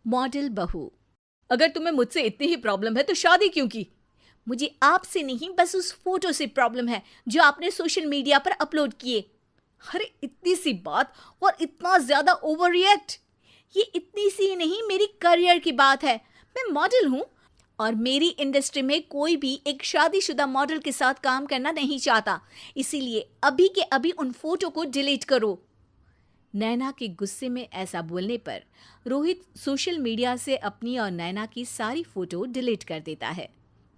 Model बहू। अगर तुम्हें मुझसे इतनी ही प्रॉब्लम है तो शादी क्यों की? मुझे आपसे नहीं, बस उस फोटो से प्रॉब्लम है जो आपने सोशल मीडिया पर अपलोड किए। अरे इतनी सी बात और इतना ज्यादा ओवर रिएक्ट। ये इतनी सी नहीं, मेरी करियर की बात है। मैं मॉडल हूँ और मेरी इंडस्ट्री में कोई भी एक शादीशुदा मॉडल के साथ काम करना नहीं चाहता। इसीलिए अभी के अभी उन फोटो को डिलीट करो। नैना के गुस्से में ऐसा बोलने पर रोहित सोशल मीडिया से अपनी और नैना की सारी फोटो डिलीट कर देता है।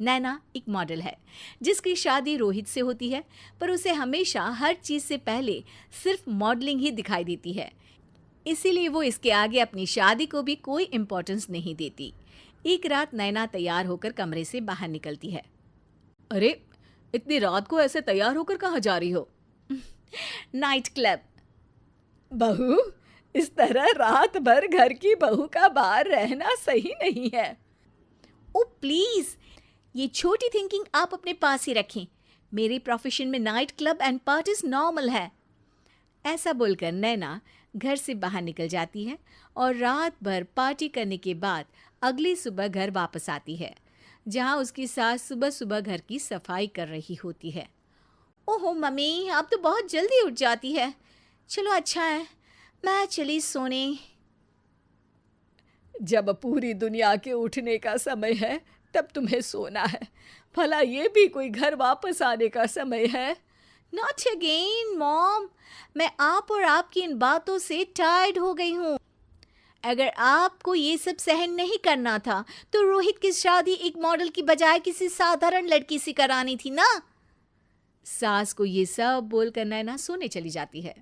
नैना एक मॉडल है जिसकी शादी रोहित से होती है, पर उसे हमेशा हर चीज से पहले सिर्फ मॉडलिंग ही दिखाई देती है। इसीलिए वो इसके आगे अपनी शादी को भी कोई इम्पोर्टेंस नहीं देती। एक रात नैना तैयार होकर कमरे से बाहर निकलती है। अरे इतनी रात को ऐसे तैयार होकर कहाँ जा रही हो? Night club. बहू, इस तरह रात भर घर की बहू का बाहर रहना सही नहीं है। ओ प्लीज, ये छोटी थिंकिंग आप अपने पास ही रखें। मेरे प्रोफेशन में night club and parties normal है। ऐसा बोलकर नैना घर से बाहर निकल जाती है और रात भर पार्टी करने के बाद अगली सुबह घर वापस आती है, जहां उसकी सास सुबह सुबह घर की सफाई कर रही होती है। ओहो मम्मी, आप तो बहुत जल्दी उठ जाती है। चलो अच्छा है, मैं चली सोने। जब पूरी दुनिया के उठने का समय है तब तुम्हें सोना है। भला ये भी कोई घर वापस आने का समय है? नॉट अगेन मॉम, मैं आप और आपकी इन बातों से टायर्ड हो गई हूँ। अगर आपको ये सब सहन नहीं करना था तो रोहित की शादी एक मॉडल की बजाय किसी साधारण लड़की से करानी थी ना। सास को ये सब बोलकर नैना सोने चली जाती है,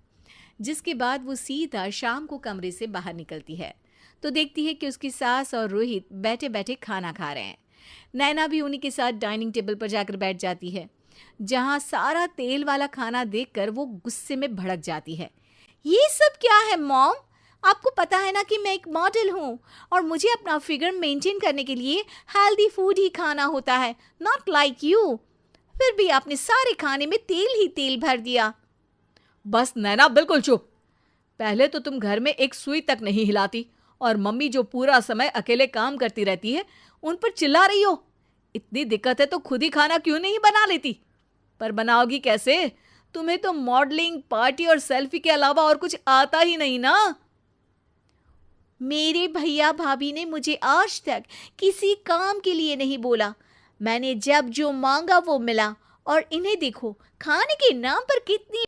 जिसके बाद वो सीधा शाम को कमरे से बाहर निकलती है तो देखती है कि उसकी सास और रोहित बैठे बैठे खाना खा रहे हैं। नैना भी उन्हीं के साथ डाइनिंग टेबल पर जाकर बैठ जाती है, जहां सारा तेल वाला खाना देखकर वो गुस्से में भड़क जाती है। ये सब क्या है मॉम? आपको पता है ना कि मैं एक मॉडल हूँ और मुझे अपना फिगर मेंटेन करने के लिए हेल्दी फूड ही खाना होता है, नॉट लाइक यू। फिर भी आपने सारे खाने में तेल ही तेल भर दिया। बस नैना, बिल्कुल चुप। पहले तो तुम घर में एक सुई तक नहीं हिलाती और मम्मी जो पूरा समय अकेले काम करती रहती है उन पर चिल्ला रही हो। इतनी दिक्कत है तो खुद ही खाना क्यों नहीं बना लेती? पर बनाओगी कैसे? तुम्हें तो मॉडलिंग, पार्टी और सेल्फी के अलावा और कुछ आता ही नहीं ना। मेरे भैया भाभी ने मुझे आज तक किसी काम के लिए नहीं बोला। मैंने जब जो मांगा वो मिला और इन्हें देखो, खाने के नाम पर कितनी